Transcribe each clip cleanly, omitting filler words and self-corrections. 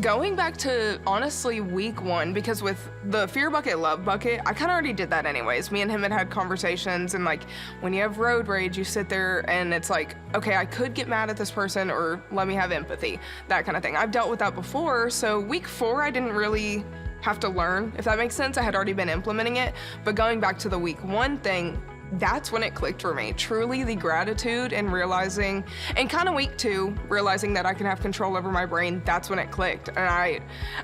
Going back to, honestly, week 1, because with the fear bucket, love bucket, I kind of already did that anyways. Me and him had conversations, and like, when you have road rage, you sit there and it's like, okay, I could get mad at this person or let me have empathy, that kind of thing. I've dealt with that before, so week 4, I didn't really have to learn, if that makes sense. I had already been implementing it, but going back to the week 1 thing, that's when it clicked for me. Truly the gratitude and realizing, and kind of week 2, realizing that I can have control over my brain, that's when it clicked. And I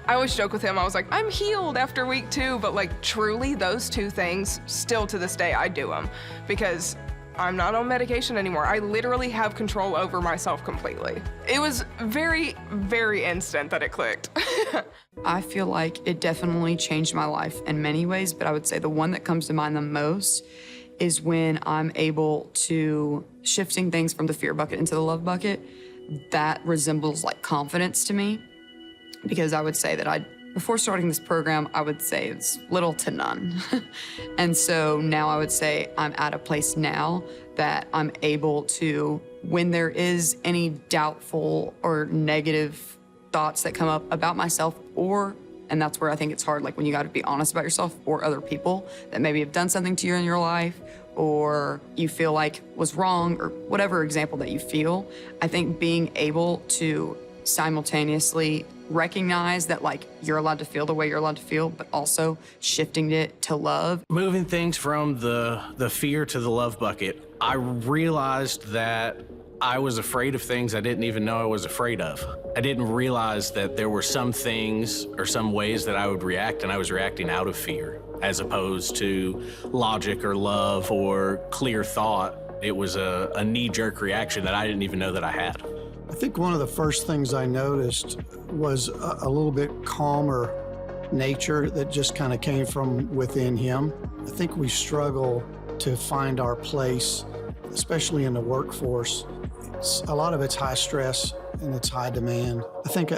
always joke with him, I was like, I'm healed after week 2, but like truly those 2 things, still to this day, I do them because I'm not on medication anymore. I literally have control over myself completely. It was very, very instant that it clicked. I feel like it definitely changed my life in many ways, but I would say the one that comes to mind the most is when I'm able to, shifting things from the fear bucket into the love bucket, that resembles like confidence to me. Because I would say that before starting this program, I would say it's little to none. And so now I would say I'm at a place now that I'm able to, when there is any doubtful or negative thoughts that come up about myself, and that's where I think it's hard, like when you gotta be honest about yourself or other people that maybe have done something to you in your life or you feel like was wrong or whatever example that you feel. I think being able to simultaneously recognize that like you're allowed to feel the way you're allowed to feel, but also shifting it to love. Moving things from the fear to the love bucket, I realized that I was afraid of things I didn't even know I was afraid of. I didn't realize that there were some things or some ways that I would react, and I was reacting out of fear, as opposed to logic or love or clear thought. It was a knee-jerk reaction that I didn't even know that I had. I think one of the first things I noticed was a little bit calmer nature that just kind of came from within him. I think we struggle to find our place, especially in the workforce. A lot of it's high stress and it's high demand. I think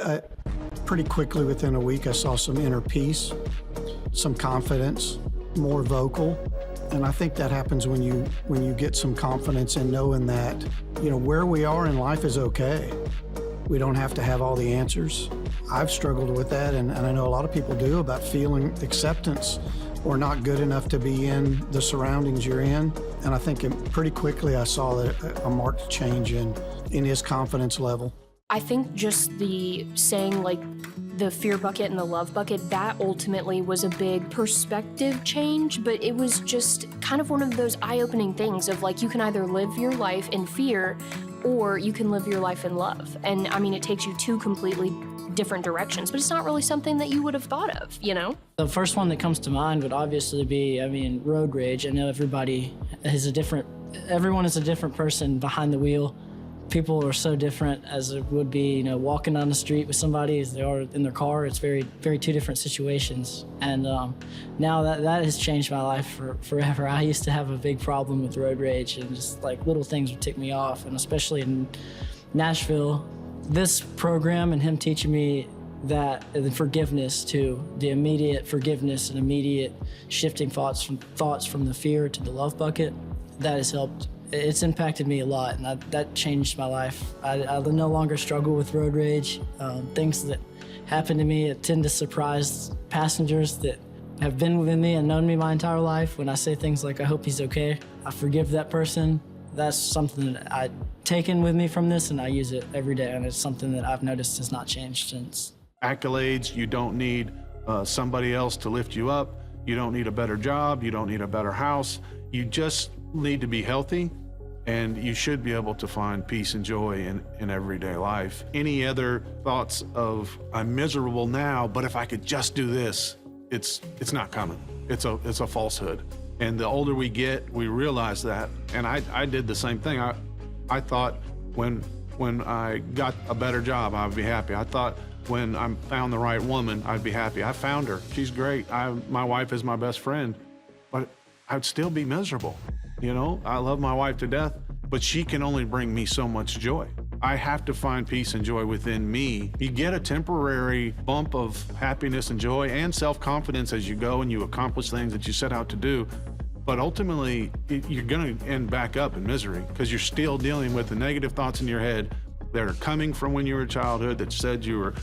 pretty quickly within a week I saw some inner peace, some confidence, more vocal. And I think that happens when you get some confidence in knowing that, you know, where we are in life is okay. We don't have to have all the answers. I've struggled with that, and I know a lot of people do, about feeling acceptance or not good enough to be in the surroundings you're in. And I think pretty quickly I saw that a marked change in his confidence level. I think just the saying like the fear bucket and the love bucket, that ultimately was a big perspective change, but it was just kind of one of those eye-opening things of like, you can either live your life in fear or you can live your life in love. And I mean, it takes you 2 completely different directions, but it's not really something that you would have thought of, you know? The first one that comes to mind would obviously be, road rage. I know everybody is everyone is a different person behind the wheel. People are so different as it would be, walking down the street with somebody as they are in their car. It's very, very 2 different situations. And now that has changed my life forever. I used to have a big problem with road rage, and just like little things would tick me off. And especially in Nashville, this program and him teaching me that the forgiveness too, the immediate forgiveness and immediate shifting thoughts from the fear to the love bucket, that has helped. It's impacted me a lot, and that changed my life. I no longer struggle with road rage. Things that happen to me tend to surprise passengers that have been with me and known me my entire life. When I say things like, I hope he's okay, I forgive that person. That's something that I've taken with me from this, and I use it every day, and it's something that I've noticed has not changed since. Accolades, you don't need somebody else to lift you up. You don't need a better job. You don't need a better house. You just need to be healthy, and you should be able to find peace and joy in everyday life. Any other thoughts of, I'm miserable now, but if I could just do this, it's not coming. It's a falsehood. And the older we get, we realize that. And I did the same thing. I thought when I got a better job, I'd be happy. I thought when I found the right woman, I'd be happy. I found her. She's great. My wife is my best friend, but I'd still be miserable. You know, I love my wife to death, but she can only bring me so much joy. I have to find peace and joy within me. You get a temporary bump of happiness and joy and self-confidence as you go and you accomplish things that you set out to do. But ultimately, you're going to end back up in misery because you're still dealing with the negative thoughts in your head that are coming from when you were a childhood that said you were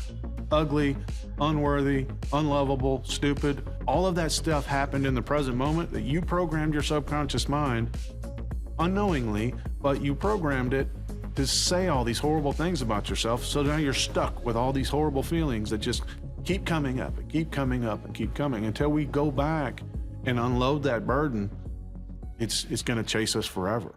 ugly, unworthy, unlovable, stupid. All of that stuff happened in the present moment that you programmed your subconscious mind unknowingly, but you programmed it to say all these horrible things about yourself. So now you're stuck with all these horrible feelings that just keep coming up and keep coming up and keep coming until we go back and unload that burden. It's going to chase us forever.